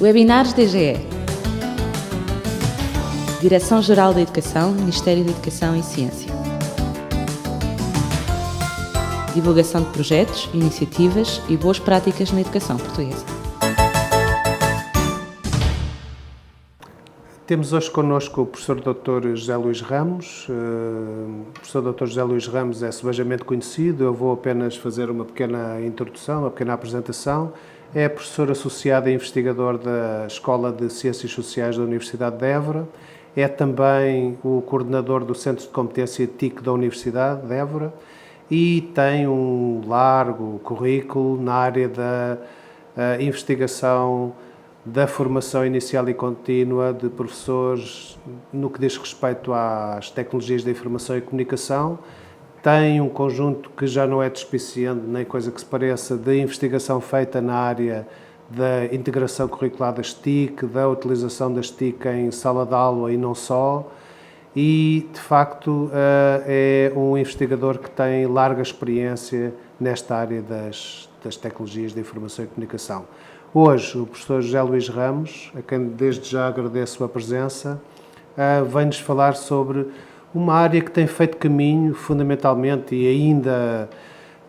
Webinars DGE. Direção-Geral da Educação, Ministério da Educação e Ciência. Divulgação de projetos, iniciativas e boas práticas na educação portuguesa. Temos hoje connosco o professor Dr. José Luís Ramos. O professor Dr. José Luís Ramos é subejamente conhecido, eu vou apenas fazer uma pequena introdução, uma pequena apresentação. É professor associado e investigador da Escola de Ciências Sociais da Universidade de Évora. É também o coordenador do Centro de Competência TIC da Universidade de Évora e tem um largo currículo na área da investigação, da formação inicial e contínua de professores no que diz respeito às tecnologias da informação e comunicação. Tem um conjunto que já não é despiciente, nem coisa que se pareça, de investigação feita na área da integração curricular das TIC, da utilização das TIC em sala de aula e não só. E, de facto, é um investigador que tem larga experiência nesta área das tecnologias da informação e comunicação. Hoje, o professor José Luís Ramos, a quem desde já agradeço a presença, vem-nos falar sobre uma área que tem feito caminho, fundamentalmente, e ainda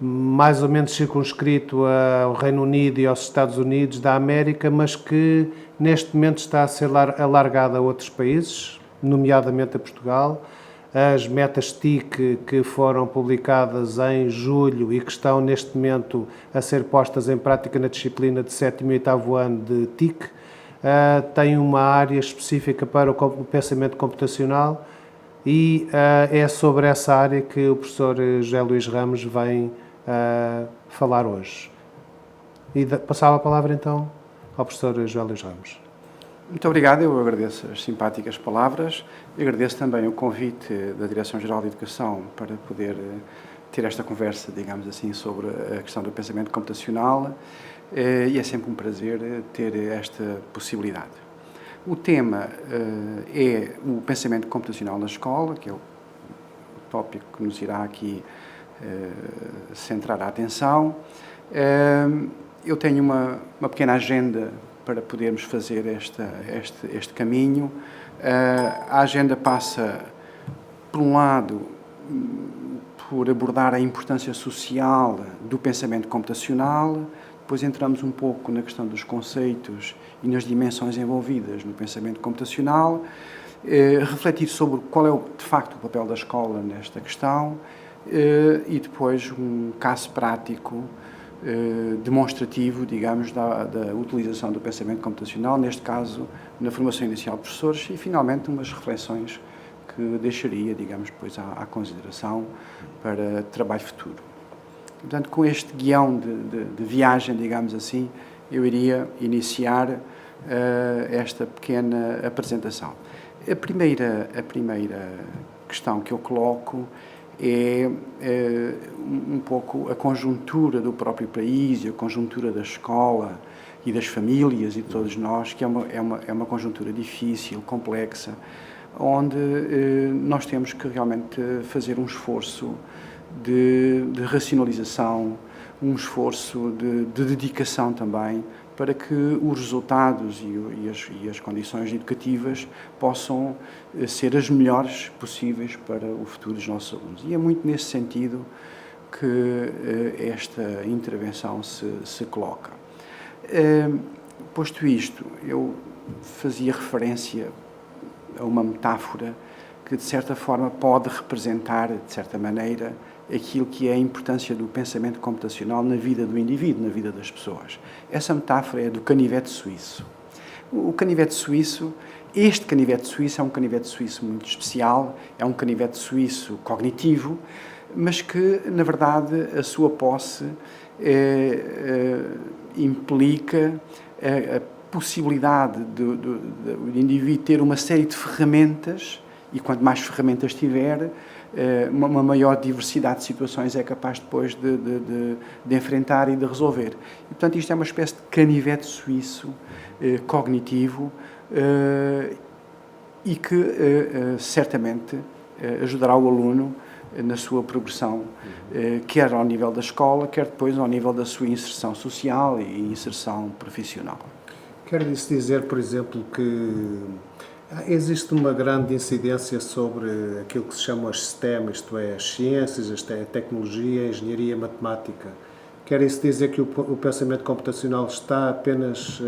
mais ou menos circunscrito ao Reino Unido e aos Estados Unidos da América, mas que neste momento está a ser alargada a outros países, nomeadamente a Portugal. As metas TIC que foram publicadas em julho e que estão neste momento a ser postas em prática na disciplina de 7º e 8º ano de TIC, têm uma área específica para o pensamento computacional e é sobre essa área que o professor José Luís Ramos vem falar hoje. E passava a palavra então ao professor José Luís Ramos. Muito obrigado, eu agradeço as simpáticas palavras e agradeço também o convite da Direção-Geral de Educação para poder ter esta conversa, digamos assim, sobre a questão do pensamento computacional e é sempre um prazer ter esta possibilidade. O tema é o pensamento computacional na escola, que é o tópico que nos irá aqui centrar a atenção. Eu tenho uma pequena agenda para podermos fazer este caminho. A agenda passa, por um lado, por abordar a importância social do pensamento computacional, depois entramos um pouco na questão dos conceitos e nas dimensões envolvidas no pensamento computacional, refletir sobre qual é, de facto, o papel da escola nesta questão e depois um caso prático demonstrativo, digamos, da utilização do pensamento computacional, neste caso, na formação inicial de professores, e, finalmente, umas reflexões que deixaria, digamos, depois à consideração para trabalho futuro. Portanto, com este guião de viagem, digamos assim, eu iria iniciar esta pequena apresentação. A primeira questão que eu coloco é um pouco a conjuntura do próprio país e a conjuntura da escola e das famílias e de todos nós, que é uma conjuntura difícil, complexa, onde nós temos que realmente fazer um esforço de racionalização, um esforço de dedicação também, para que os resultados e as condições educativas possam ser as melhores possíveis para o futuro dos nossos alunos. E é muito nesse sentido que esta intervenção se coloca. Posto isto, eu fazia referência a uma metáfora que, de certa forma, pode representar, de certa maneira, aquilo que é a importância do pensamento computacional na vida do indivíduo, na vida das pessoas. Essa metáfora é do canivete suíço. O canivete suíço, este canivete suíço é um canivete suíço muito especial, é um canivete suíço cognitivo, mas que, na verdade, a sua posse implica a possibilidade do indivíduo ter uma série de ferramentas, e quanto mais ferramentas tiver, uma maior diversidade de situações é capaz depois de enfrentar e de resolver. E, portanto, isto é uma espécie de canivete suíço cognitivo e que certamente ajudará o aluno na sua progressão, quer ao nível da escola, quer depois ao nível da sua inserção social e inserção profissional. Quer isso dizer, por exemplo, que existe uma grande incidência sobre aquilo que se chama as STEM, isto é, as ciências, a tecnologia, a engenharia e a matemática. Quer isso dizer que o pensamento computacional está apenas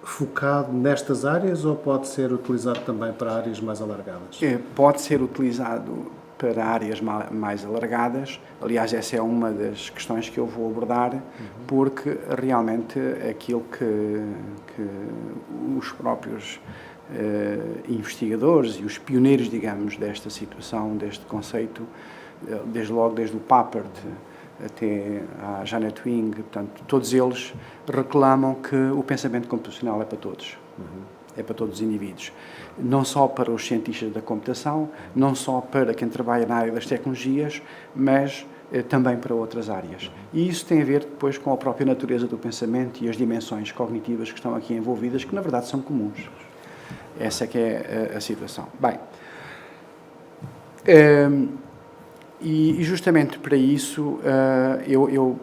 focado nestas áreas ou pode ser utilizado também para áreas mais alargadas? Pode ser utilizado para áreas mais alargadas. Aliás, essa é uma das questões que eu vou abordar, porque realmente aquilo que os próprios investigadores e os pioneiros, digamos, desta situação, deste conceito, desde o Papert até a Janet Wing, portanto, todos eles reclamam que o pensamento computacional é para todos. É para todos os indivíduos. Não só para os cientistas da computação, não só para quem trabalha na área das tecnologias, mas também para outras áreas. E isso tem a ver depois com a própria natureza do pensamento e as dimensões cognitivas que estão aqui envolvidas, que na verdade são comuns. Essa é que é a situação. Bem, e justamente para isso eu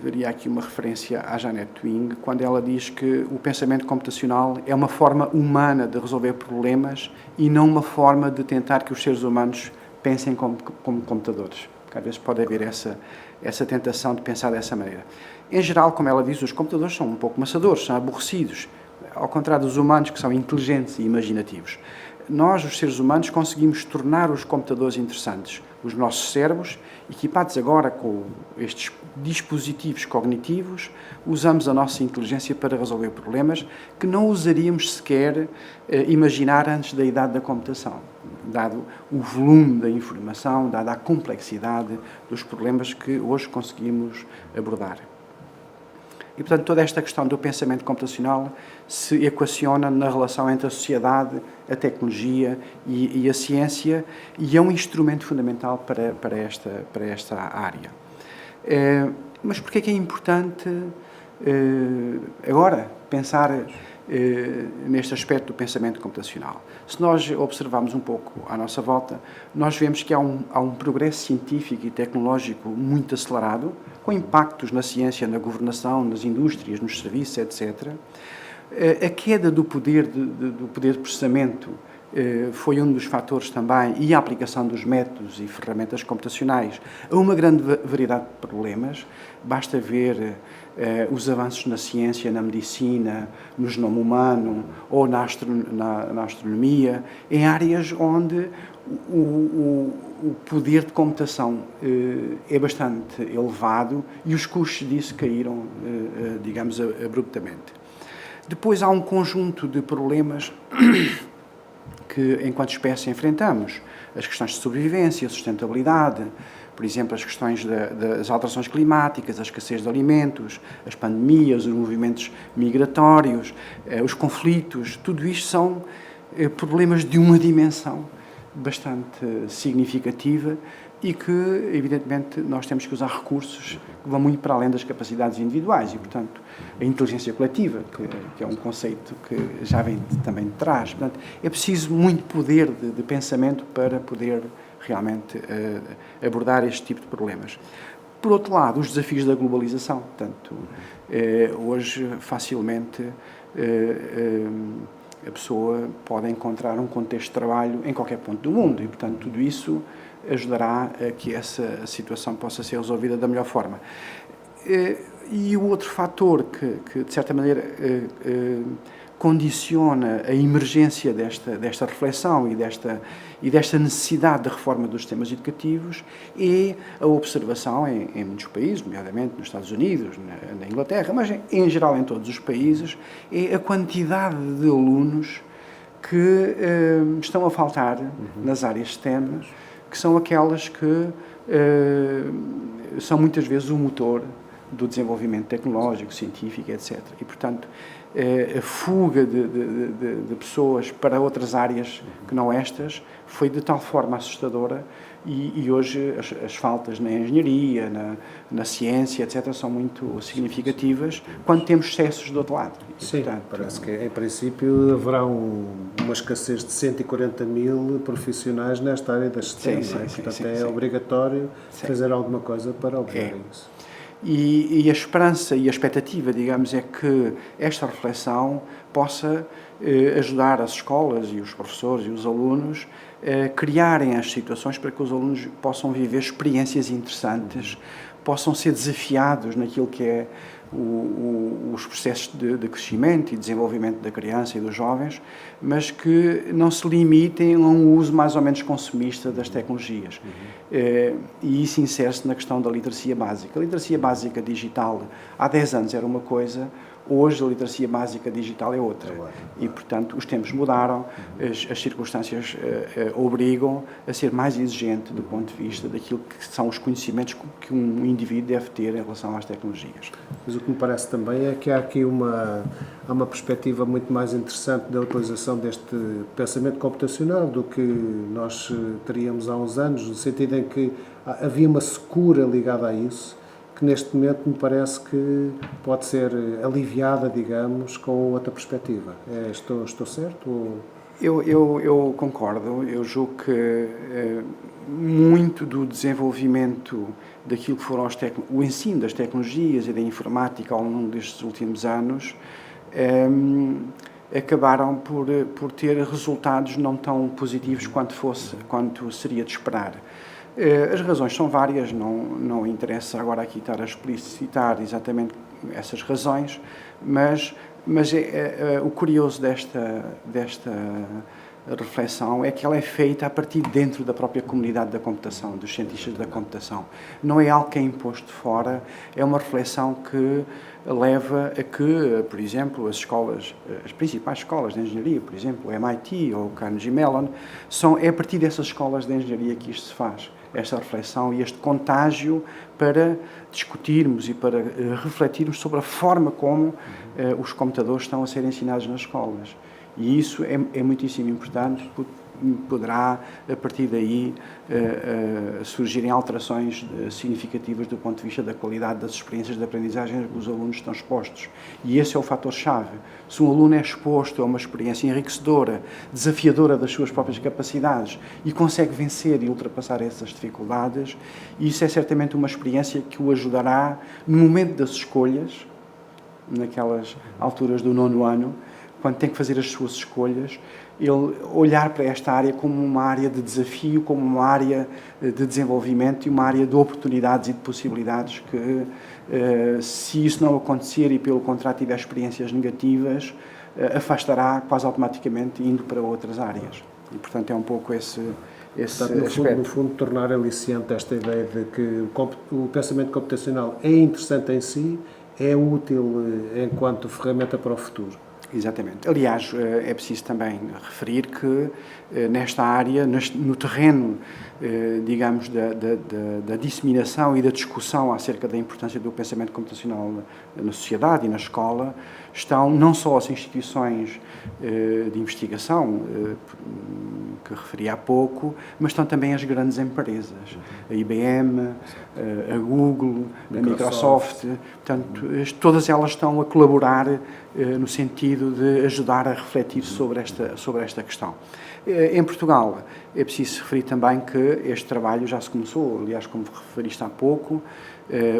faria aqui uma referência à Janet Wing, quando ela diz que o pensamento computacional é uma forma humana de resolver problemas e não uma forma de tentar que os seres humanos pensem como computadores. Porque às vezes pode haver essa tentação de pensar dessa maneira. Em geral, como ela diz, os computadores são um pouco maçadores, são aborrecidos, ao contrário dos humanos, que são inteligentes e imaginativos. Nós, os seres humanos, conseguimos tornar os computadores interessantes. Os nossos cérebros, equipados agora com estes dispositivos cognitivos, usamos a nossa inteligência para resolver problemas que não usaríamos sequer imaginar antes da idade da computação, dado o volume da informação, dada a complexidade dos problemas que hoje conseguimos abordar. E, portanto, toda esta questão do pensamento computacional se equaciona na relação entre a sociedade, a tecnologia e a ciência, e é um instrumento fundamental para esta área. Mas por que é importante agora pensar neste aspecto do pensamento computacional? Se nós observarmos um pouco à nossa volta, nós vemos que há um progresso científico e tecnológico muito acelerado, com impactos na ciência, na governação, nas indústrias, nos serviços, etc. A queda do poder de processamento foi um dos fatores também, e a aplicação dos métodos e ferramentas computacionais a uma grande variedade de problemas. Basta ver os avanços na ciência, na medicina, no genoma humano ou na astronomia, em áreas onde o poder de computação é bastante elevado e os custos disso caíram, digamos, abruptamente. Depois há um conjunto de problemas que, enquanto espécie, enfrentamos. As questões de sobrevivência, sustentabilidade, por exemplo, as questões das alterações climáticas, a escassez de alimentos, as pandemias, os movimentos migratórios, os conflitos, tudo isto são problemas de uma dimensão bastante significativa e que, evidentemente, nós temos que usar recursos que vão muito para além das capacidades individuais e, portanto, a inteligência coletiva, que é um conceito que já vem também de trás. Portanto, é preciso muito poder de pensamento para poder realmente abordar este tipo de problemas. Por outro lado, os desafios da globalização. Portanto, hoje, facilmente, a pessoa pode encontrar um contexto de trabalho em qualquer ponto do mundo e, portanto, tudo isso ajudará a que essa situação possa ser resolvida da melhor forma. E o outro fator que de certa maneira, condiciona a emergência desta reflexão e desta necessidade de reforma dos sistemas educativos é a observação em muitos países, nomeadamente nos Estados Unidos, na Inglaterra, mas em geral em todos os países, é a quantidade de alunos que estão a faltar nas áreas STEM, que são aquelas que são muitas vezes o motor do desenvolvimento tecnológico, científico, etc. E, portanto, a fuga de pessoas para outras áreas que não estas foi de tal forma assustadora e hoje as faltas na engenharia, na ciência, etc., são muito significativas quando temos excessos do outro lado. E, sim, portanto, parece que em princípio haverá uma escassez de 140 mil profissionais nesta área das STEM, portanto é obrigatório fazer alguma coisa para obter isso. E a esperança e a expectativa, digamos, é que esta reflexão possa ajudar as escolas e os professores e os alunos a criarem as situações para que os alunos possam viver experiências interessantes, possam ser desafiados naquilo que é os processos de crescimento e desenvolvimento da criança e dos jovens, mas que não se limitem a um uso mais ou menos consumista das tecnologias. E isso insere-se na questão da literacia básica. A literacia básica digital há 10 anos era uma coisa, hoje a literacia básica digital é outra. E, portanto, os tempos mudaram, as circunstâncias obrigam a ser mais exigente do ponto de vista daquilo que são os conhecimentos que um indivíduo deve ter em relação às tecnologias. Mas o que me parece também é que há aqui uma perspectiva muito mais interessante da utilização deste pensamento computacional do que nós teríamos há uns anos, no sentido em que havia uma secura ligada a isso, que neste momento me parece que pode ser aliviada, digamos, com outra perspectiva. Estou certo? Eu concordo. Eu julgo que muito do desenvolvimento daquilo que foram o ensino das tecnologias e da informática ao longo destes últimos anos acabaram por ter resultados não tão positivos quanto seria de esperar. As razões são várias, não interessa agora aqui estar a explicitar exatamente essas razões, mas o curioso desta reflexão é que ela é feita a partir dentro da própria comunidade da computação, dos cientistas da computação. Não é algo que é imposto de fora, é uma reflexão que leva a que, por exemplo, as principais escolas de engenharia, por exemplo, o MIT ou o Carnegie Mellon, é a partir dessas escolas de engenharia que isto se faz. Esta reflexão e este contágio para discutirmos e para refletirmos sobre a forma como os computadores estão a ser ensinados nas escolas. E isso é muitíssimo importante, porque poderá, a partir daí, surgirem alterações significativas do ponto de vista da qualidade das experiências de aprendizagem que os alunos estão expostos. E esse é o fator-chave. Se um aluno é exposto a uma experiência enriquecedora, desafiadora das suas próprias capacidades e consegue vencer e ultrapassar essas dificuldades, isso é certamente uma experiência que o ajudará no momento das escolhas, naquelas alturas do 9º ano, quando tem que fazer as suas escolhas, ele olhar para esta área como uma área de desafio, como uma área de desenvolvimento e uma área de oportunidades e de possibilidades que, se isso não acontecer e, pelo contrário, tiver experiências negativas, afastará quase automaticamente indo para outras áreas. E, portanto, é um pouco esse Portanto, no fundo, tornar aliciante esta ideia de que o pensamento computacional é interessante em si, é útil enquanto ferramenta para o futuro. Exatamente. Aliás, é preciso também referir que nesta área, no terreno, digamos, da disseminação e da discussão acerca da importância do pensamento computacional na sociedade e na escola, estão não só as instituições de investigação, que referi há pouco, mas estão também as grandes empresas, a IBM, a Google, a Microsoft. Portanto, todas elas estão a colaborar no sentido de ajudar a refletir sobre esta questão. Em Portugal, é preciso referir também que este trabalho já se começou, aliás, como referiste há pouco,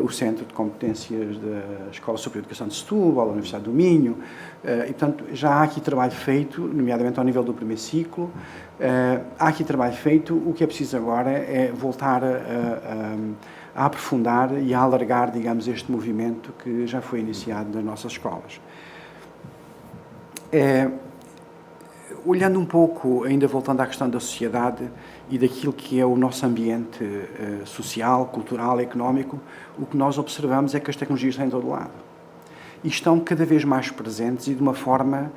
o Centro de Competências da Escola Superior de Educação de Setúbal, a Universidade do Minho, e, portanto, já há aqui trabalho feito, nomeadamente ao nível do primeiro ciclo. Há aqui trabalho feito, o que é preciso agora é voltar a aprofundar e a alargar, digamos, este movimento que já foi iniciado nas nossas escolas. Olhando um pouco, ainda voltando à questão da sociedade e daquilo que é o nosso ambiente social, cultural, económico, o que nós observamos é que as tecnologias estão em todo lado. E estão cada vez mais presentes e de uma forma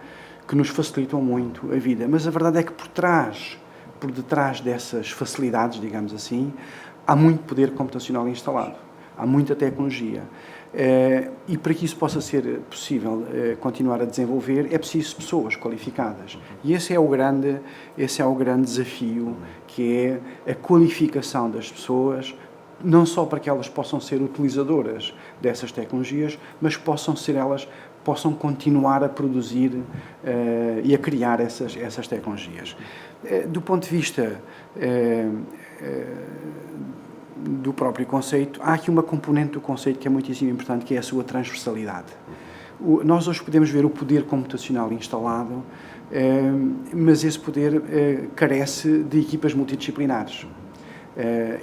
que nos facilitam muito a vida. Mas a verdade é que por detrás dessas facilidades, digamos assim, há muito poder computacional instalado. Há muita tecnologia. E para que isso possa ser possível continuar a desenvolver, é preciso pessoas qualificadas. E esse é o grande desafio, que é a qualificação das pessoas, não só para que elas possam ser utilizadoras dessas tecnologias, mas possam continuar a produzir e a criar essas tecnologias. Do ponto de vista do próprio conceito, há aqui uma componente do conceito que é muitíssimo importante, que é a sua transversalidade. Nós hoje podemos ver o poder computacional instalado, mas esse poder carece de equipas multidisciplinares.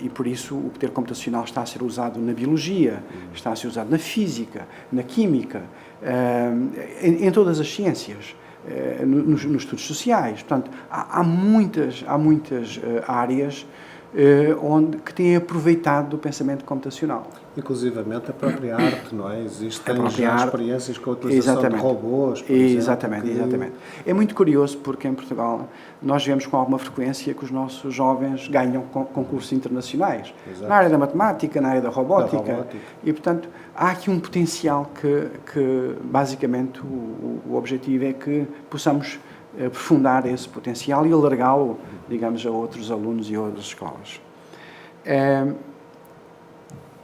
E por isso o poder computacional está a ser usado na biologia, está a ser usado na física, na química, em todas as ciências, nos estudos sociais. Portanto, há muitas áreas que têm aproveitado do pensamento computacional. Inclusivamente a própria arte, não é? Existem já arte, experiências com a utilização de robôs, por exatamente, exemplo. Exatamente. É muito curioso porque em Portugal nós vemos com alguma frequência que os nossos jovens ganham concursos internacionais. Exato. Na área da matemática, na área da robótica. E, portanto, há aqui um potencial que basicamente, o objetivo é que possamos aprofundar esse potencial e alargá-lo, digamos, a outros alunos e a outras escolas.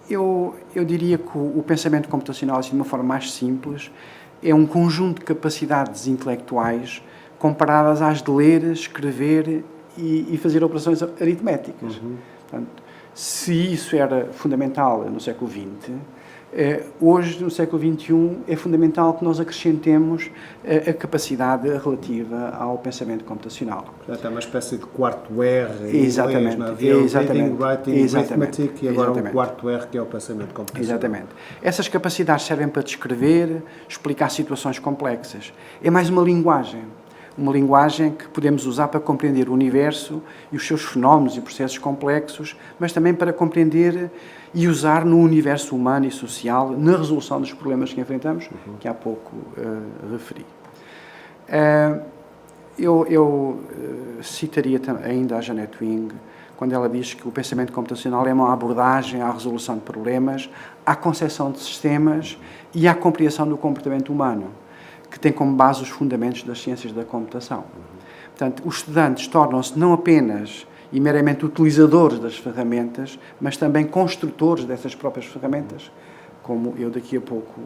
Eu diria que o pensamento computacional, assim, de uma forma mais simples, é um conjunto de capacidades intelectuais comparadas às de ler, escrever e fazer operações aritméticas. Portanto, se isso era fundamental no século XX, hoje, no século XXI, é fundamental que nós acrescentemos a capacidade relativa ao pensamento computacional. Portanto, é uma espécie de quarto R em exatamente, inglês, não é? Havia exatamente, reading, writing, exatamente, arithmetic e agora exatamente. um quarto R que é o pensamento computacional. Exatamente. Essas capacidades servem para descrever, explicar situações complexas. É mais uma linguagem que podemos usar para compreender o universo e os seus fenómenos e processos complexos, mas também para compreender e usar no universo humano e social, na resolução dos problemas que enfrentamos, que há pouco referi. Eu citaria ainda a Jeanette Wing, quando ela diz que o pensamento computacional é uma abordagem à resolução de problemas, à concepção de sistemas e à compreensão do comportamento humano, que tem como base os fundamentos das ciências da computação. Portanto, os estudantes tornam-se não apenas e meramente utilizadores das ferramentas, mas também construtores dessas próprias ferramentas, como eu daqui a pouco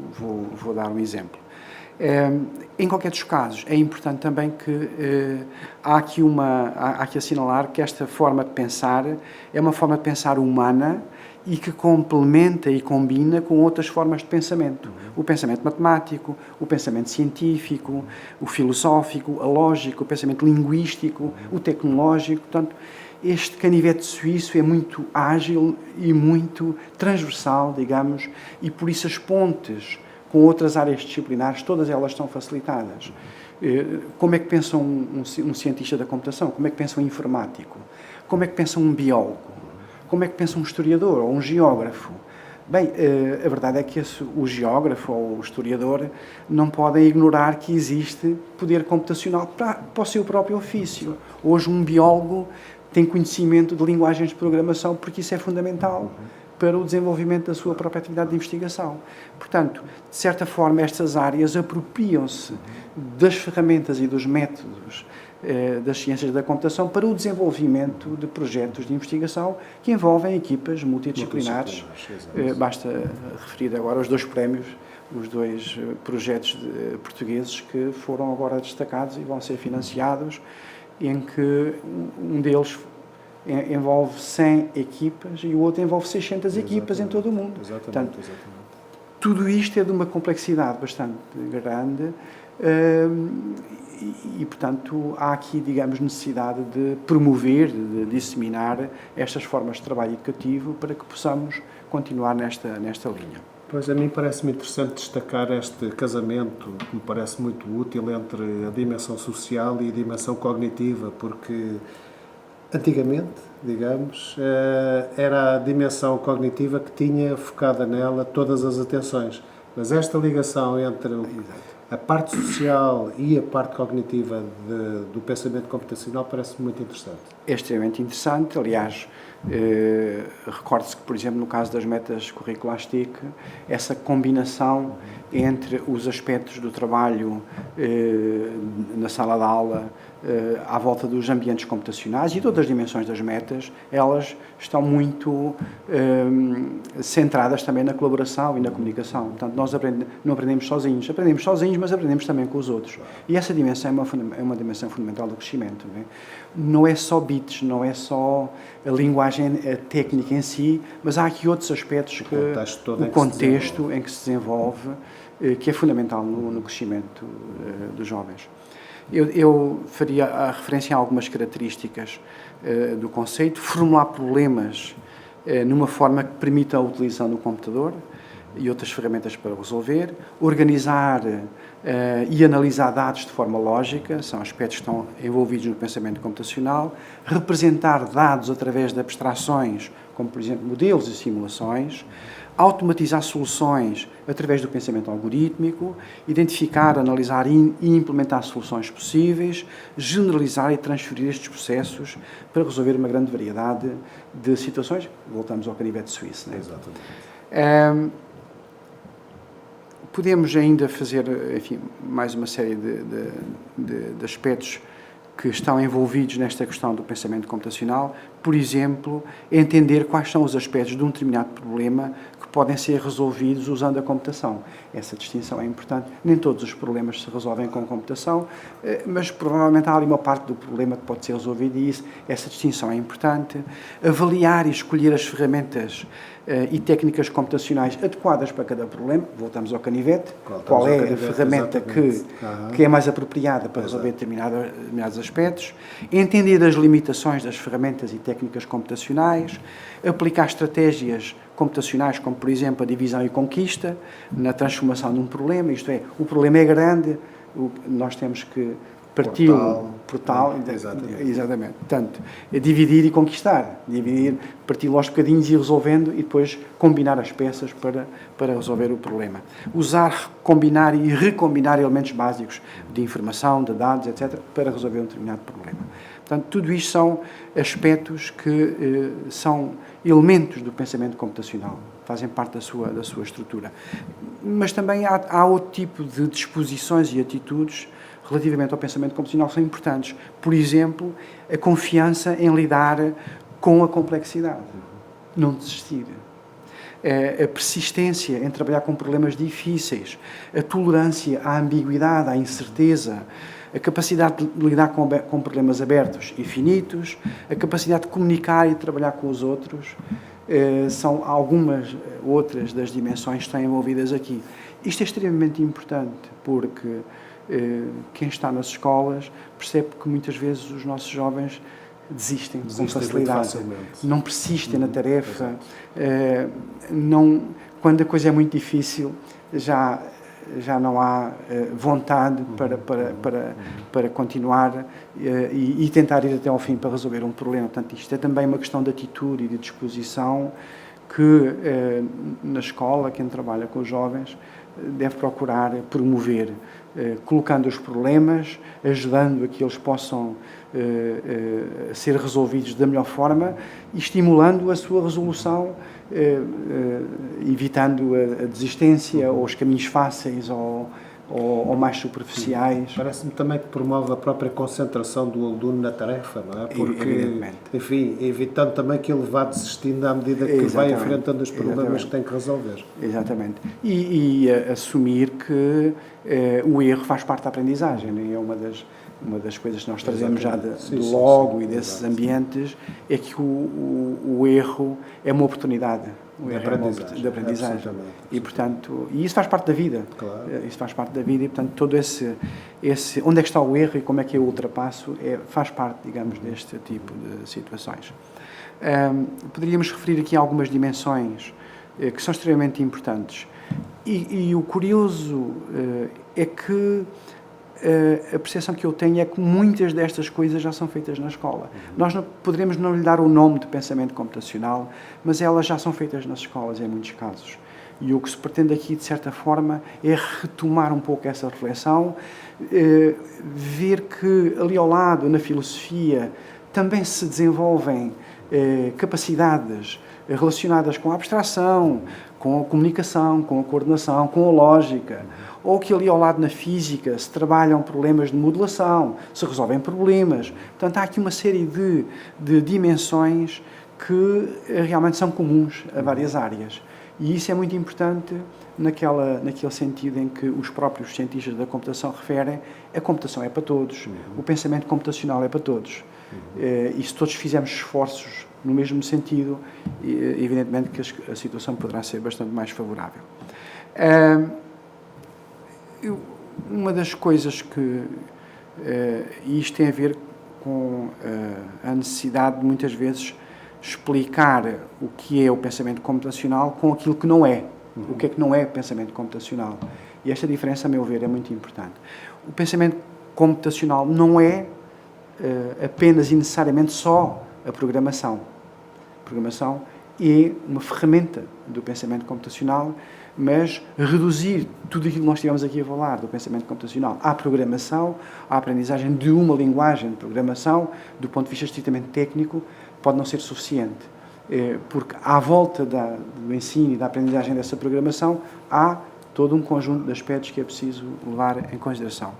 vou dar um exemplo. Em qualquer dos casos, é importante também que há aqui assinalar que esta forma de pensar é uma forma de pensar humana e que complementa e combina com outras formas de pensamento. O pensamento matemático, o pensamento científico, o filosófico, a lógica, o pensamento linguístico, o tecnológico. Portanto, este canivete suíço é muito ágil e muito transversal, digamos, e por isso as pontes com outras áreas disciplinares, todas elas estão facilitadas. Como é que pensa um cientista da computação? Como é que pensa um informático? Como é que pensa um biólogo? Como é que pensa um historiador ou um geógrafo? Bem, a verdade é que o geógrafo ou o historiador não podem ignorar que existe poder computacional para o seu próprio ofício. Hoje um biólogo tem conhecimento de linguagens de programação porque isso é fundamental para o desenvolvimento da sua própria atividade de investigação. Portanto, de certa forma, estas áreas apropriam-se das ferramentas e dos métodos das ciências da computação para o desenvolvimento de projetos de investigação que envolvem equipas multidisciplinares. Basta referir agora os dois prémios, os dois projetos portugueses que foram agora destacados e vão ser financiados, em que um deles envolve 100 equipas e o outro envolve 600 equipas em todo o mundo. Portanto, tudo isto é de uma complexidade bastante grande e, portanto, há aqui, digamos, necessidade de promover, de disseminar estas formas de trabalho educativo para que possamos continuar nesta linha. Pois, a mim parece-me interessante destacar este casamento, que me parece muito útil, entre a dimensão social e a dimensão cognitiva, porque antigamente, digamos, era a dimensão cognitiva que tinha focada nela todas as atenções. Mas esta ligação entre a parte social e a parte cognitiva do pensamento computacional parece-me muito interessante. É extremamente interessante. Aliás, recorde-se que, por exemplo, no caso das metas curriculares TIC, essa combinação entre os aspectos do trabalho na sala de aula, à volta dos ambientes computacionais e de outras dimensões das metas, elas estão muito centradas também na colaboração e na comunicação. Portanto, nós não aprendemos sozinhos, mas aprendemos também com os outros. E essa dimensão é uma dimensão fundamental do crescimento. Não é só bits, não é só a linguagem técnica em si, mas há aqui outros aspectos que o contexto em que se desenvolve, que é fundamental no crescimento dos jovens. Eu faria a referência a algumas características do conceito, formular problemas numa forma que permita a utilização do computador e outras ferramentas para resolver, organizar e analisar dados de forma lógica, são aspectos que estão envolvidos no pensamento computacional, representar dados através de abstrações, como por exemplo modelos e simulações, automatizar soluções através do pensamento algorítmico, identificar, analisar e implementar soluções possíveis, generalizar e transferir estes processos para resolver uma grande variedade de situações. Voltamos ao canivete suíço. Né? Exatamente. Podemos ainda fazer, enfim, mais uma série de aspectos que estão envolvidos nesta questão do pensamento computacional. Por exemplo, entender quais são os aspectos de um determinado problema que podem ser resolvidos usando a computação. Essa distinção é importante. Nem todos os problemas se resolvem com computação, mas provavelmente há ali uma parte do problema que pode ser resolvida e essa distinção é importante. Avaliar e escolher as ferramentas e técnicas computacionais adequadas para cada problema. Voltamos ao canivete. Qual é a ferramenta que é mais apropriada para resolver determinados aspectos. Entender as limitações das ferramentas e técnicas computacionais. Aplicar estratégias computacionais, como por exemplo a divisão e conquista, na transformação de um problema. Isto é, o problema é grande, nós temos que parti-lo por tal. Exatamente. Portanto, é dividir e conquistar. Parti-lo aos bocadinhos e ir resolvendo e depois combinar as peças para resolver o problema. Usar, combinar e recombinar elementos básicos de informação, de dados, etc., para resolver um determinado problema. Portanto, tudo isto são aspectos que são elementos do pensamento computacional, fazem parte da sua estrutura. Mas também há outro tipo de disposições e atitudes relativamente ao pensamento computacional que são importantes. Por exemplo, a confiança em lidar com a complexidade. Não desistir. A persistência em trabalhar com problemas difíceis. A tolerância à ambiguidade, à incerteza. A capacidade de lidar com problemas abertos e finitos. A capacidade de comunicar e de trabalhar com os outros. São algumas outras das dimensões que estão envolvidas aqui. Isto é extremamente importante, porque quem está nas escolas percebe que muitas vezes os nossos jovens desistem com facilidade, não persistem na tarefa, quando a coisa é muito difícil já não há vontade para continuar e tentar ir até ao fim para resolver um problema. Portanto, isto é também uma questão de atitude e de disposição que na escola, quem trabalha com os jovens, deve procurar promover, colocando os problemas, ajudando a que eles possam ser resolvidos da melhor forma e estimulando a sua resolução, evitando a desistência ou os caminhos fáceis ou mais superficiais. Parece-me também que promove a própria concentração do aluno na tarefa, não é? Porque, enfim, evitando também que ele vá desistindo à medida que vai enfrentando os problemas que tem que resolver. Exatamente. E assumir que o erro faz parte da aprendizagem, né? É uma das coisas que nós trazemos já do logo e desses ambientes, é que o erro é uma oportunidade. De aprendizagem. E, portanto, isso faz parte da vida. Claro. Isso faz parte da vida e, portanto, todo esse onde é que está o erro e como é que eu ultrapasso, faz parte, digamos, deste tipo de situações. Poderíamos referir aqui algumas dimensões que são extremamente importantes. E o curioso é que a percepção que eu tenho é que muitas destas coisas já são feitas na escola. Nós poderemos não lhe dar o nome de pensamento computacional, mas elas já são feitas nas escolas em muitos casos. E o que se pretende aqui, de certa forma, é retomar um pouco essa reflexão, ver que ali ao lado, na filosofia, também se desenvolvem capacidades relacionadas com a abstração, com a comunicação, com a coordenação, com a lógica. ou que ali ao lado na física se trabalham problemas de modulação, se resolvem problemas. Portanto, há aqui uma série de dimensões que realmente são comuns a várias áreas. E isso é muito importante naquele sentido em que os próprios cientistas da computação referem: a computação é para todos, o pensamento computacional é para todos. E se todos fizermos esforços no mesmo sentido, evidentemente que a situação poderá ser bastante mais favorável. Uma das coisas que... e isto tem a ver com a necessidade de, muitas vezes, explicar o que é o pensamento computacional com aquilo que não é. O que é que não é pensamento computacional. E esta diferença, a meu ver, é muito importante. O pensamento computacional não é apenas e necessariamente só a programação. A programação é uma ferramenta do pensamento computacional, mas reduzir tudo aquilo que nós estivemos aqui a falar do pensamento computacional à programação, à aprendizagem de uma linguagem de programação, do ponto de vista estritamente técnico, pode não ser suficiente. Porque à volta do ensino e da aprendizagem dessa programação há todo um conjunto de aspectos que é preciso levar em consideração.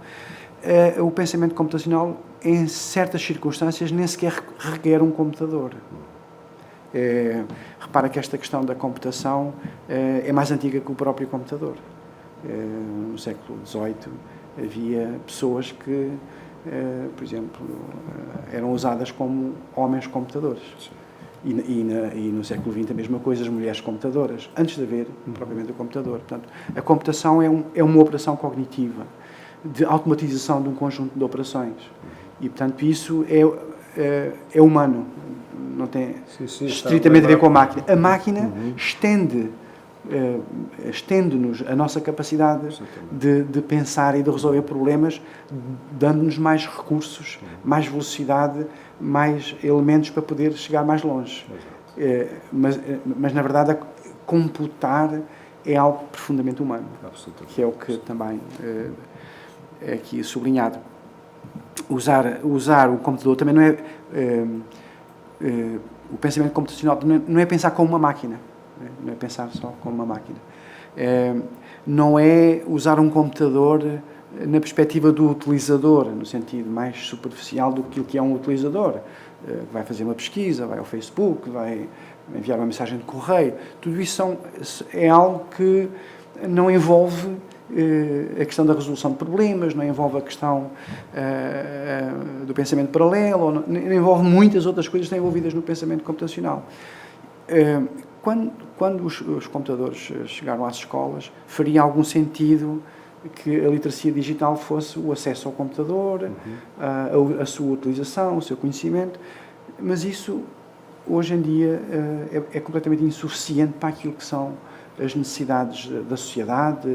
O pensamento computacional, em certas circunstâncias, nem sequer requer um computador. Repara que esta questão da computação é mais antiga que o próprio computador. No século XVIII havia pessoas que, por exemplo, eram usadas como homens computadores. E no século XX a mesma coisa, as mulheres computadoras, antes de haver propriamente o computador. Portanto, a computação é uma operação cognitiva de automatização de um conjunto de operações. E, portanto, isso é humano, não tem estritamente a ver com a máquina. A máquina estende-nos a nossa capacidade de pensar e de resolver problemas, dando-nos mais recursos, mais velocidade, mais elementos para poder chegar mais longe. Mas na verdade, computar é algo profundamente humano, que é o que também é aqui sublinhado. Usar o computador também não é... o pensamento computacional não é pensar como uma máquina. Não é pensar só como uma máquina. Não é usar um computador na perspectiva do utilizador, no sentido mais superficial do que é um utilizador. Vai fazer uma pesquisa, vai ao Facebook, vai enviar uma mensagem de correio. Tudo isso é algo que não envolve a questão da resolução de problemas, não envolve a questão do pensamento paralelo, não envolve muitas outras coisas que estão envolvidas no pensamento computacional. Quando os computadores chegaram às escolas, faria algum sentido que a literacia digital fosse o acesso ao computador, a sua utilização, o seu conhecimento, mas isso, hoje em dia, é completamente insuficiente para aquilo que são as necessidades da sociedade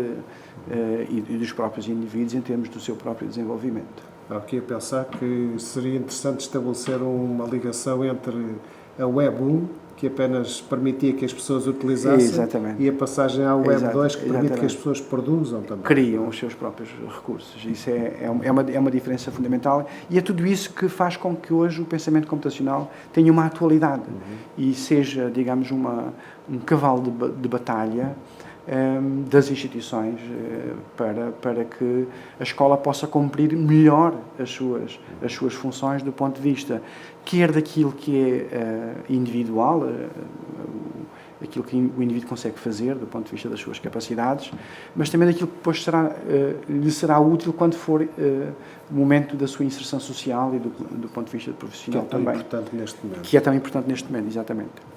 e dos próprios indivíduos em termos do seu próprio desenvolvimento. Há aqui a pensar que seria interessante estabelecer uma ligação entre a Web 1, que apenas permitia que as pessoas utilizassem, exatamente, e a passagem à Web 2, que permite que as pessoas produzam também. Criam os seus próprios recursos. Isso é uma diferença fundamental, e é tudo isso que faz com que hoje o pensamento computacional tenha uma atualidade e seja, digamos, um cavalo de batalha das instituições para que a escola possa cumprir melhor as suas funções do ponto de vista quer daquilo que é individual, aquilo que o indivíduo consegue fazer do ponto de vista das suas capacidades, mas também daquilo que depois lhe será útil quando for o momento da sua inserção social e do ponto de vista profissional também. Que é tão importante neste momento. Que é tão importante neste momento, exatamente.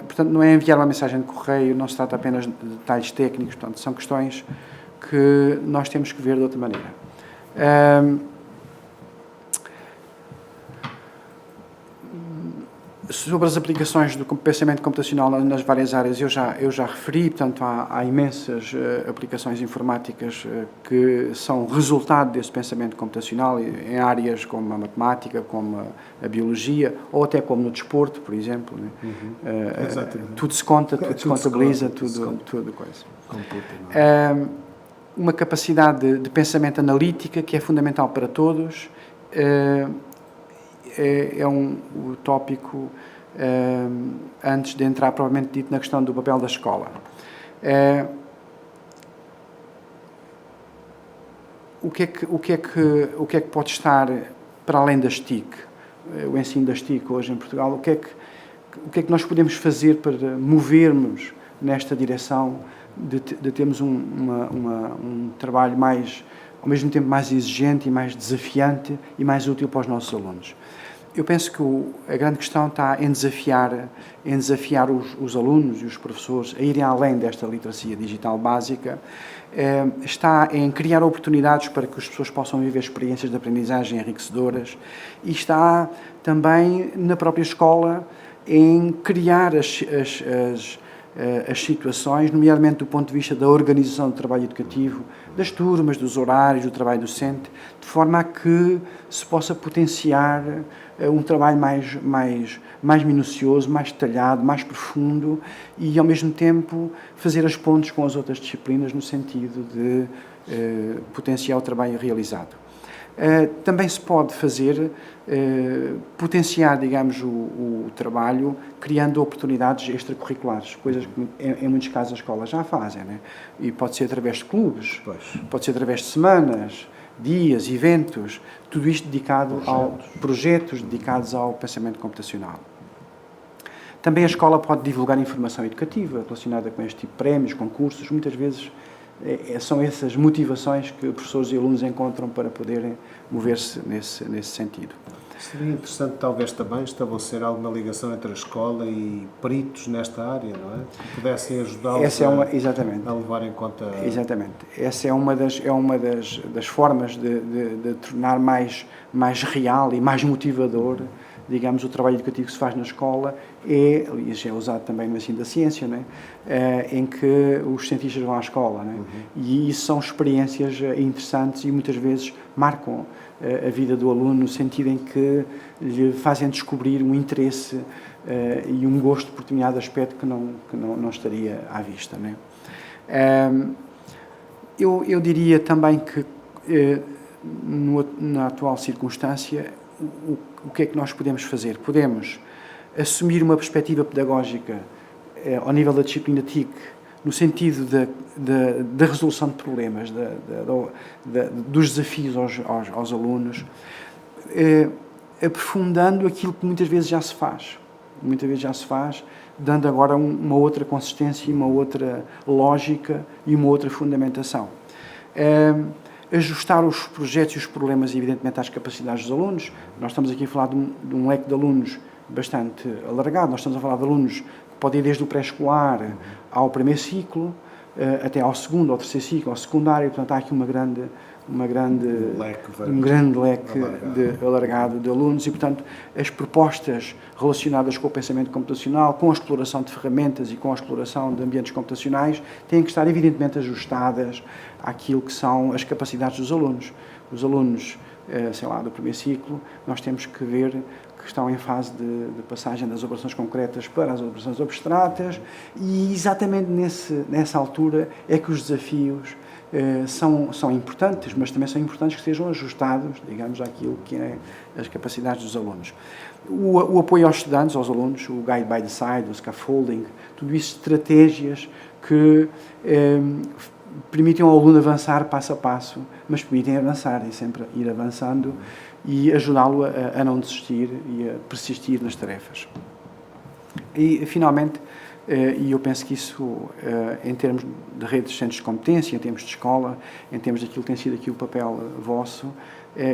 Portanto, não é enviar uma mensagem de correio, não se trata apenas de detalhes técnicos, portanto, são questões que nós temos que ver de outra maneira. Sobre as aplicações do pensamento computacional nas várias áreas, eu já referi, portanto, há imensas aplicações informáticas que são resultado desse pensamento computacional em áreas como a matemática, como a biologia, ou até como no desporto, por exemplo. Né? Tudo se conta, tudo se contabiliza, tudo coisa. Uma capacidade de pensamento analítica que é fundamental para todos. É um tópico antes de entrar propriamente dito na questão do papel da escola. o que é que pode estar para além das TIC? O ensino das TIC hoje em Portugal, o que é que nós podemos fazer para movermos nesta direção de termos um trabalho mais, ao mesmo tempo mais exigente e mais desafiante e mais útil para os nossos alunos? Eu penso que a grande questão está em desafiar os alunos e os professores a irem além desta literacia digital básica, está em criar oportunidades para que as pessoas possam viver experiências de aprendizagem enriquecedoras e está também na própria escola em criar as situações, nomeadamente do ponto de vista da organização do trabalho educativo, das turmas, dos horários, do trabalho docente, de forma a que se possa potenciar um trabalho mais minucioso, mais detalhado, mais profundo e, ao mesmo tempo, fazer as pontes com as outras disciplinas no sentido de potenciar o trabalho realizado. Também se pode fazer, potenciar, digamos, o trabalho, criando oportunidades extracurriculares, coisas que em muitos casos as escolas já fazem, né? E pode ser através de clubes, pode ser através de semanas, dias, eventos, tudo isto dedicado a projetos dedicados ao pensamento computacional. Também a escola pode divulgar informação educativa relacionada com este tipo de prémios, concursos, muitas vezes são essas motivações que professores e alunos encontram para poderem mover-se nesse sentido. Seria interessante, talvez, também estabelecer alguma ligação entre a escola e peritos nesta área, não é? Que pudessem ajudá-los a levar em conta... Exatamente. Essa é uma das formas de tornar mais real e mais motivador, digamos, o trabalho educativo que se faz na escola e isso é usado também no ensino da ciência, não é? Em que os cientistas vão à escola, não é? E isso são experiências interessantes e muitas vezes marcam a vida do aluno no sentido em que lhe fazem descobrir um interesse e um gosto por determinado aspecto que não estaria à vista, não é? Eu diria também que na atual circunstância o que é que nós podemos fazer? Podemos assumir uma perspectiva pedagógica ao nível da disciplina TIC, no sentido da resolução de problemas, dos desafios aos alunos, aprofundando aquilo que muitas vezes já se faz. Dando agora uma outra consistência, uma outra lógica e uma outra fundamentação. Ajustar os projetos e os problemas, evidentemente, às capacidades dos alunos. Nós estamos aqui a falar de um leque de alunos bastante alargado. Nós estamos a falar de alunos que podem ir desde o pré-escolar ao primeiro ciclo, até ao segundo, ao terceiro ciclo, ao secundário. Portanto, há aqui um grande leque alargado de alunos e, portanto, as propostas relacionadas com o pensamento computacional, com a exploração de ferramentas e com a exploração de ambientes computacionais têm que estar, evidentemente, ajustadas àquilo que são as capacidades dos alunos. Os alunos, sei lá, do primeiro ciclo, nós temos que ver que estão em fase de passagem das operações concretas para as operações abstratas e, exatamente nessa altura, é que os desafios são importantes, mas também são importantes que sejam ajustados, digamos, àquilo que é as capacidades dos alunos. O apoio aos estudantes, aos alunos, o Guide by the Side, o scaffolding, tudo isso estratégias que permitem ao aluno avançar passo a passo, mas permitem avançar e sempre ir avançando e ajudá-lo a não desistir e a persistir nas tarefas. E, finalmente, e eu penso que isso, em termos de redes de centros de competência, em termos de escola, em termos daquilo que tem sido aqui o papel vosso,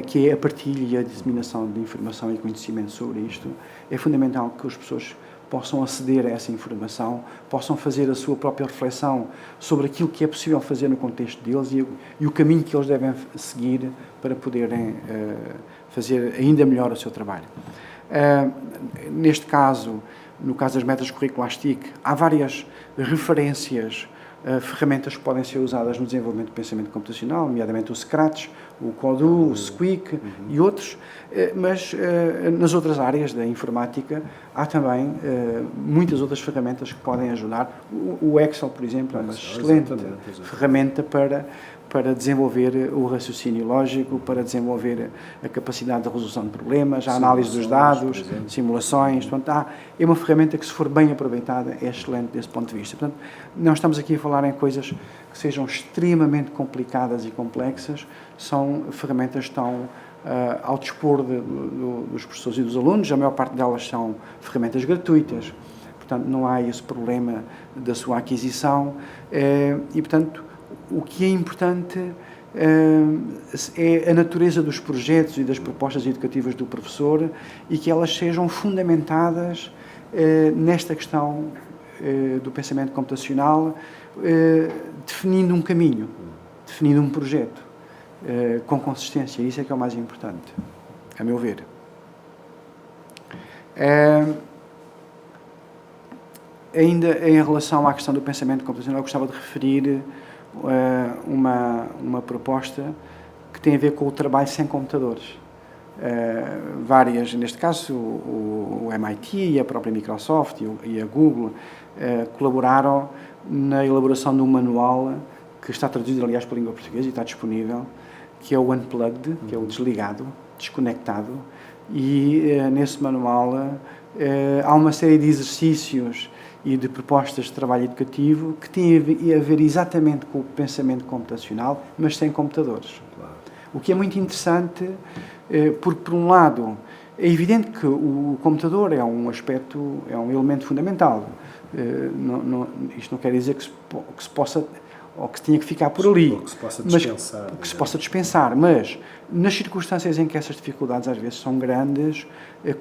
que é a partilha e a disseminação de informação e conhecimento sobre isto, é fundamental que as pessoas possam aceder a essa informação, possam fazer a sua própria reflexão sobre aquilo que é possível fazer no contexto deles e o caminho que eles devem seguir para poderem fazer ainda melhor o seu trabalho. Neste caso, no caso das metas curriculares TIC, há várias referências, ferramentas que podem ser usadas no desenvolvimento do pensamento computacional, nomeadamente o Scratch, o Kodu, o Squeak e outros, mas nas outras áreas da informática há também muitas outras ferramentas que podem ajudar. O Excel, por exemplo, é uma excelente ferramenta para desenvolver o raciocínio lógico, para desenvolver a capacidade de resolução de problemas, a análise dos dados, simulações. Portanto, é uma ferramenta que, se for bem aproveitada, é excelente desse ponto de vista. Portanto, não estamos aqui a falar em coisas que sejam extremamente complicadas e complexas, são ferramentas que estão ao dispor dos professores e dos alunos. A maior parte delas são ferramentas gratuitas, portanto, não há esse problema da sua aquisição e, portanto, o que é importante é a natureza dos projetos e das propostas educativas do professor e que elas sejam fundamentadas nesta questão do pensamento computacional, definindo um caminho, definindo um projeto com consistência. Isso é que é o mais importante, a meu ver. Ainda em relação à questão do pensamento computacional, eu gostava de referir uma proposta que tem a ver com o trabalho sem computadores. Várias, neste caso, o MIT e a própria Microsoft e a Google colaboraram na elaboração de um manual que está traduzido, aliás, para a língua portuguesa e está disponível, que é o Unplugged, que é o desligado, desconectado, e nesse manual há uma série de exercícios e de propostas de trabalho educativo que têm a ver exatamente com o pensamento computacional, mas sem computadores. Claro. O que é muito interessante, porque, por um lado, é evidente que o computador é um aspecto, é um elemento fundamental. Isto não quer dizer que se possa, ou que se tinha que ficar por ali. Ou que se possa dispensar. Que se possa dispensar, mas nas circunstâncias em que essas dificuldades às vezes são grandes,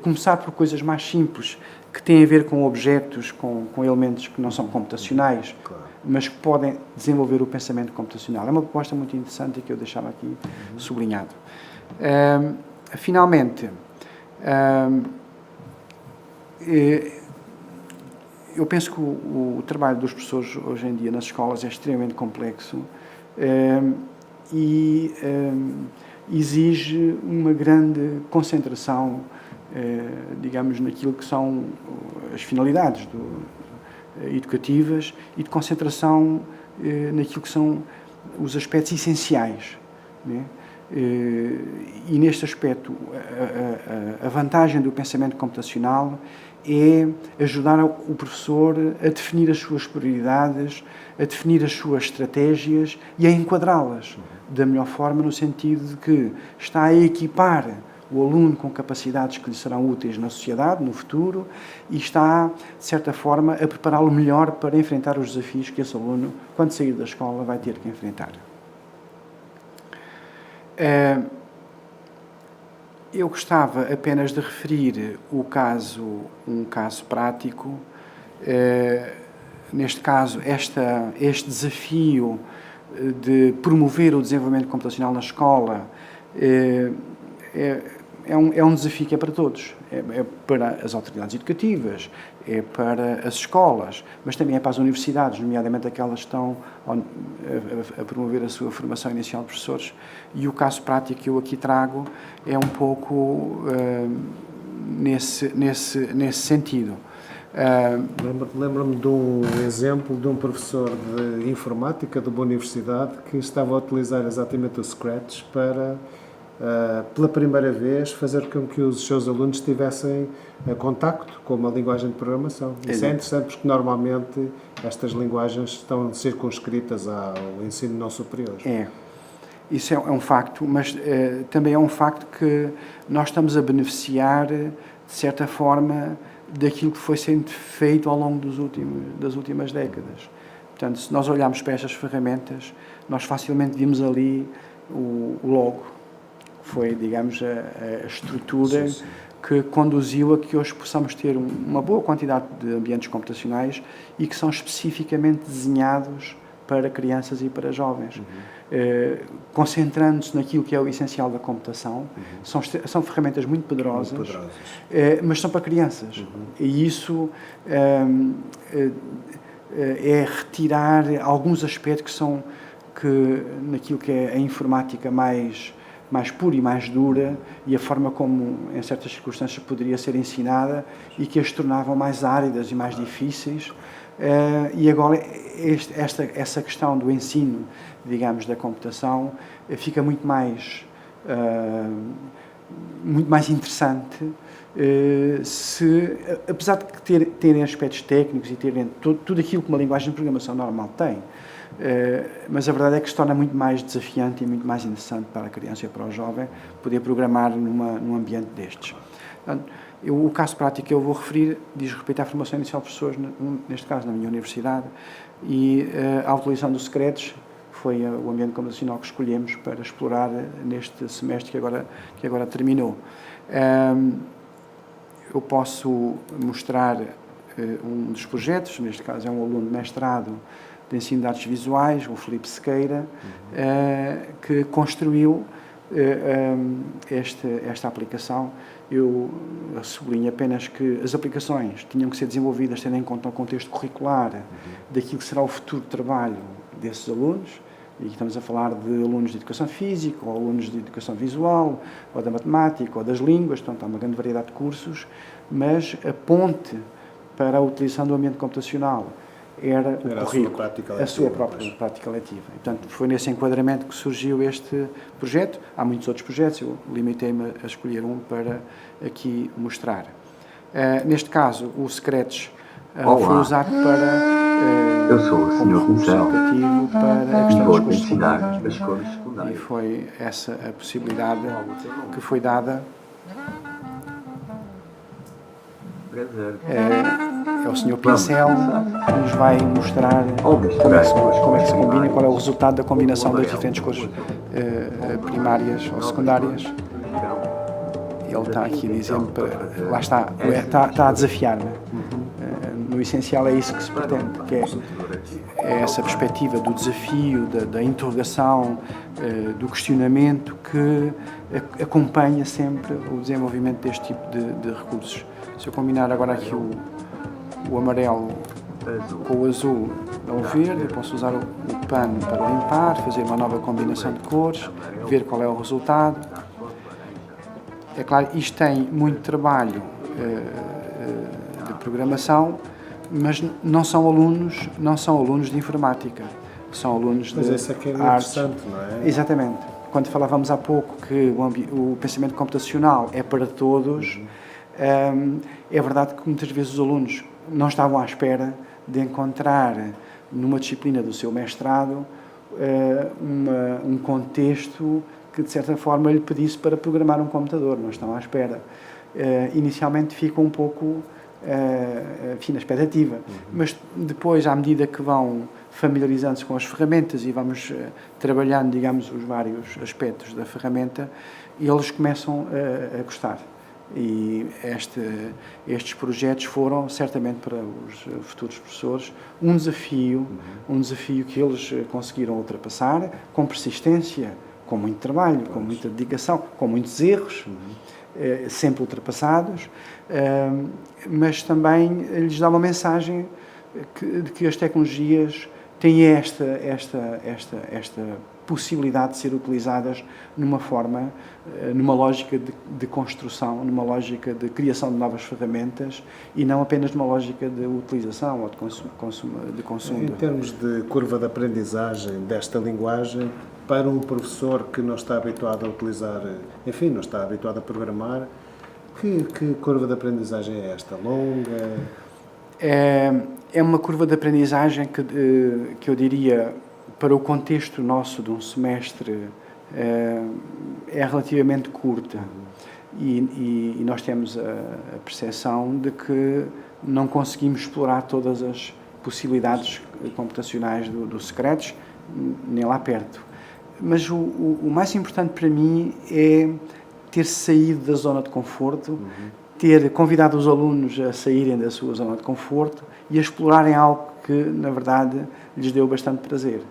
começar por coisas mais simples, que têm a ver com objetos, com elementos que não são computacionais, claro, mas que podem desenvolver o pensamento computacional. É uma proposta muito interessante e que eu deixava aqui sublinhado. Finalmente, eu penso que o trabalho dos professores hoje em dia nas escolas é extremamente complexo e exige uma grande concentração, digamos, naquilo que são as finalidades educativas e de concentração naquilo que são os aspectos essenciais, né? E neste aspecto a vantagem do pensamento computacional é ajudar o professor a definir as suas prioridades, a definir as suas estratégias e a enquadrá-las da melhor forma, no sentido de que está a equipar o aluno com capacidades que lhe serão úteis na sociedade, no futuro, e está, de certa forma, a prepará-lo melhor para enfrentar os desafios que esse aluno, quando sair da escola, vai ter que enfrentar. Eu gostava apenas de referir um caso prático. Neste caso, este desafio de promover o desenvolvimento computacional na escola é um desafio que é para todos. É para as autoridades educativas, é para as escolas, mas também é para as universidades, nomeadamente aquelas que estão a promover a sua formação inicial de professores. E o caso prático que eu aqui trago é um pouco nesse sentido. Lembro-me de um exemplo de um professor de informática de uma universidade que estava a utilizar exatamente o Scratch para, pela primeira vez, fazer com que os seus alunos tivessem contacto com uma linguagem de programação. Isso é interessante porque normalmente estas linguagens estão circunscritas ao ensino não superior. Isso é um facto, mas também é um facto que nós estamos a beneficiar, de certa forma, daquilo que foi sendo feito ao longo das últimas décadas. Portanto, se nós olharmos para estas ferramentas, nós facilmente vimos ali o logo. Foi, digamos, a estrutura que conduziu a que hoje possamos ter uma boa quantidade de ambientes computacionais e que são especificamente desenhados para crianças e para jovens. Concentrando-se naquilo que é o essencial da computação, são ferramentas muito poderosas, mas são para crianças. E isso é retirar alguns aspectos que naquilo que é a informática mais pura e mais dura, e a forma como, em certas circunstâncias, poderia ser ensinada, e que as tornavam mais áridas e mais difíceis, E agora essa questão do ensino, digamos, da computação fica muito mais interessante apesar de terem aspectos técnicos e terem tudo aquilo que uma linguagem de programação normal tem, mas a verdade é que se torna muito mais desafiante e muito mais interessante para a criança e para o jovem poder programar num ambiente destes. Portanto, o caso prático que eu vou referir diz respeito à formação inicial de professores, neste caso na minha universidade, e a utilização do Scratch foi o ambiente computacional que escolhemos para explorar neste semestre que agora terminou. Eu posso mostrar um dos projetos, neste caso é um aluno de mestrado de ensino de artes visuais, o Filipe Sequeira, que construiu esta aplicação. Eu sublinho apenas que as aplicações tinham que ser desenvolvidas tendo em conta o contexto curricular daquilo que será o futuro de trabalho desses alunos, e estamos a falar de alunos de educação física, ou alunos de educação visual, ou da matemática, ou das línguas, portanto há uma grande variedade de cursos, mas a ponte para a utilização do ambiente computacional era o currículo, a sua própria prática letiva. E, portanto, foi nesse enquadramento que surgiu este projeto. Há muitos outros projetos, eu limitei-me a escolher um para aqui mostrar. Neste caso, o Scratch foi usado para eu sou o Sr. Pincel para a questão vou das ensinar as cores e secundárias. foi essa a possibilidade que foi dada. Prazer. É o Sr. Pincel que nos vai mostrar como é que se combina e qual é o resultado da combinação das diferentes cores primárias ou secundárias. Ele está aqui a dizer-me, lá está a desafiar-me. No essencial é isso que se pretende, que é essa perspectiva do desafio, da interrogação, do questionamento que acompanha sempre o desenvolvimento deste tipo de recursos. Se eu combinar agora aqui o amarelo com o azul ou o verde, eu posso usar o pano para limpar, fazer uma nova combinação de cores, ver qual é o resultado. É claro, isto tem muito trabalho de programação, mas não são alunos de informática, são alunos de isso é que é artes. interessante, não é? Exatamente. Quando falávamos há pouco que o pensamento computacional é para todos, é verdade que muitas vezes os alunos não estavam à espera de encontrar numa disciplina do seu mestrado um contexto que de certa forma lhe pedisse para programar um computador, não estão à espera. Inicialmente ficam um pouco na expectativa, mas depois, à medida que vão familiarizando-se com as ferramentas e vamos trabalhando, digamos, os vários aspectos da ferramenta, eles começam a gostar. E estes projetos foram, certamente para os futuros professores, um desafio que eles conseguiram ultrapassar com persistência, com muito trabalho, com muita dedicação, com muitos erros, sempre ultrapassados, mas também lhes dá uma mensagem de que as tecnologias têm esta possibilidade de ser utilizadas numa lógica de construção, numa lógica de criação de novas ferramentas e não apenas numa lógica de utilização ou de consumo. Em termos de curva de aprendizagem desta linguagem, para um professor que não está habituado a utilizar, enfim, não está habituado a programar, que curva de aprendizagem é esta? Longa? É uma curva de aprendizagem que eu diria, para o contexto nosso de um semestre, é relativamente curta. E nós temos a percepção de que não conseguimos explorar todas as possibilidades computacionais do Scratch, nem lá perto. Mas o mais importante para mim é ter saído da zona de conforto, ter convidado os alunos a saírem da sua zona de conforto e a explorarem algo que, na verdade, lhes deu bastante prazer.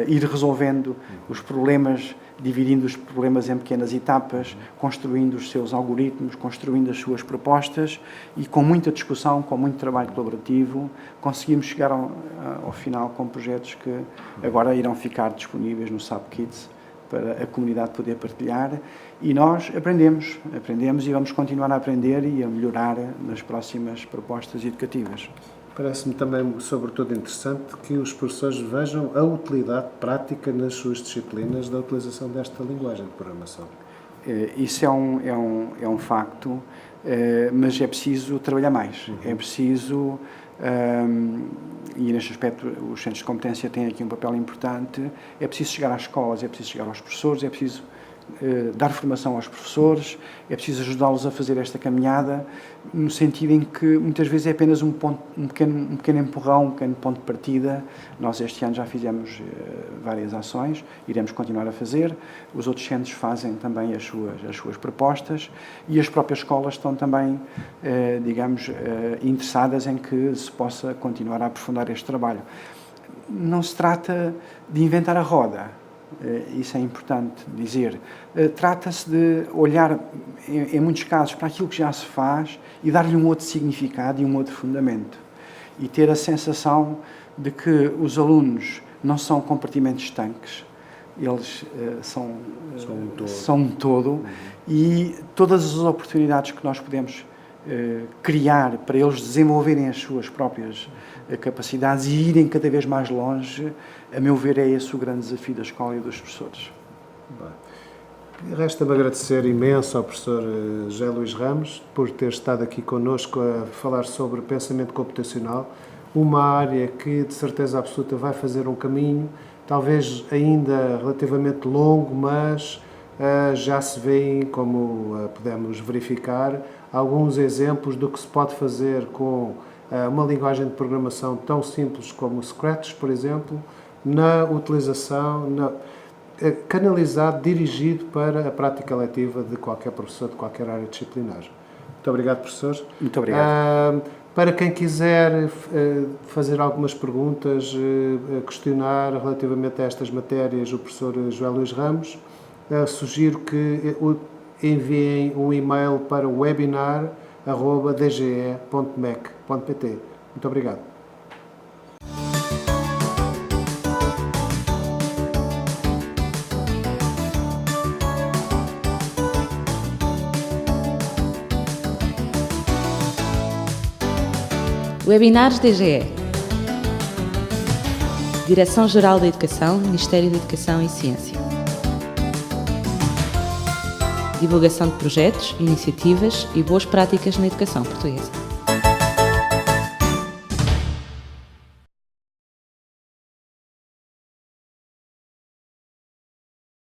Ir resolvendo os problemas, dividindo os problemas em pequenas etapas, construindo os seus algoritmos, construindo as suas propostas e com muita discussão, com muito trabalho colaborativo, conseguimos chegar ao final com projetos que agora irão ficar disponíveis no SAP Kids para a comunidade poder partilhar e nós aprendemos e vamos continuar a aprender e a melhorar nas próximas propostas educativas. Parece-me também, sobretudo, interessante que os professores vejam a utilidade prática nas suas disciplinas da utilização desta linguagem de programação. Isso é um facto, mas é preciso trabalhar mais. É preciso, e neste aspecto os centros de competência têm aqui um papel importante, é preciso chegar às escolas, é preciso chegar aos professores, é preciso dar formação aos professores, é preciso ajudá-los a fazer esta caminhada, no sentido em que muitas vezes é apenas um pequeno empurrão, um pequeno ponto de partida. Nós este ano já fizemos várias ações, iremos continuar a fazer, os outros centros fazem também as suas propostas e as próprias escolas estão também, interessadas em que se possa continuar a aprofundar este trabalho. Não se trata de inventar a roda. Isso é importante dizer. Trata-se de olhar, em muitos casos, para aquilo que já se faz e dar-lhe um outro significado e um outro fundamento. E ter a sensação de que os alunos não são compartimentos estanques, eles são um todo e todas as oportunidades que nós podemos criar para eles desenvolverem as suas próprias capacidades e irem cada vez mais longe, a meu ver, é esse o grande desafio da escola e dos professores. Resta-me agradecer imenso ao professor José Luís Ramos por ter estado aqui connosco a falar sobre pensamento computacional, uma área que, de certeza absoluta, vai fazer um caminho, talvez ainda relativamente longo, mas já se vêem, como pudemos verificar, alguns exemplos do que se pode fazer com uma linguagem de programação tão simples como o Scratch, por exemplo, na utilização, canalizado, dirigido para a prática letiva de qualquer professor de qualquer área disciplinar. Muito obrigado, professor. Muito obrigado. Para quem quiser fazer algumas perguntas, questionar relativamente a estas matérias, o professor José Luís Ramos, sugiro que enviem um e-mail para webinar@dge.mec.pt. Muito obrigado. Webinars DGE. Direção-Geral da Educação, Ministério da Educação e Ciência. Divulgação de projetos, iniciativas e boas práticas na educação portuguesa.